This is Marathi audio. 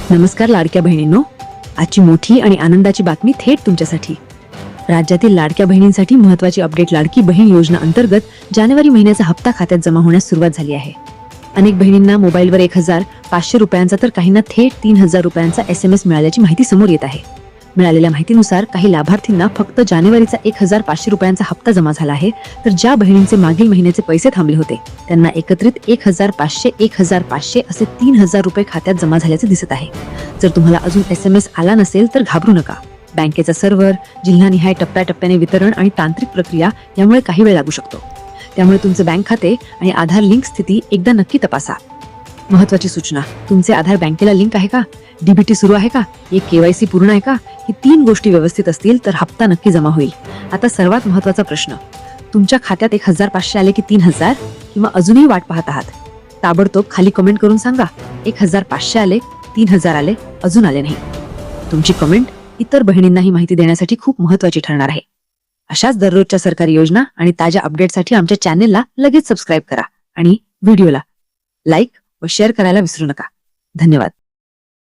नमस्कार लाडक्या बहिणींनो, आजची मोठी आणि आनंदाची बातमी थेट तुमच्यासाठी। राज्यातील लाडक्या बहिणींसाठी महत्त्वाची अपडेट। लाडकी बहीण योजना अंतर्गत जानेवारी महिन्याचा हप्ता खात्यात जमा होण्यास सुरुवात झाली आहे। अनेक बहिणींना मोबाईलवर 1500 रुपयांचा तर काहींना थेट 3000 रुपयांचा SMS मिळाल्याची माहिती समोर येत आहे। मिळालेल्या माहितीनुसार काही लाभार्थींना फक्त जानेवारीचा 1500 रुपयांचा हप्ता जमा झाला आहे, तर ज्या बहिणींचे मागील महिन्याचे पैसे थांबले होते त्यांना एकत्रित 1500 असे 3000 रुपये खात्यात जमा झाल्याचे दिसत आहे। जर तुम्हाला अजून SMS आला नसेल तर घाबरू नका। बँकेचा सर्व्हर, जिल्हानिहाय टप्प्याटप्प्याने वितरण आणि तांत्रिक प्रक्रिया यामुळे काही वेळ लागू शकतो। त्यामुळे तुमचे बँक खाते आणि आधार लिंक स्थिती एकदा नक्की तपासा। महत्त्वाची सूचना, तुमचे आधार बँकेला लिंक आहे का, DBT सुरू आहे का, KYC पूर्ण आहे का, ही 3 गोष्टी व्यवस्थित असतील तर हप्ता नक्की जमा होईल। आता सर्वात महत्त्वाचा प्रश्न, तुमच्या खात्यात 1500 आले की 3000 किंवा अजूनही वाट पाहत आहात? ताबडतोब खाली कमेंट करून सांगा, 1500 आले, 3000 आले, अजून आले नाही। तुमची कमेंट इतर बहिणींनाही माहिती देण्यासाठी खूप महत्त्वाची ठरणार आहे। अशाच दररोजच्या सरकारी योजना आणि ताज्या अपडेटसाठी आमच्या चॅनेलला लगेच सबस्क्राईब करा आणि व्हिडिओला लाईक व शेअर करायला विसरू नका। धन्यवाद।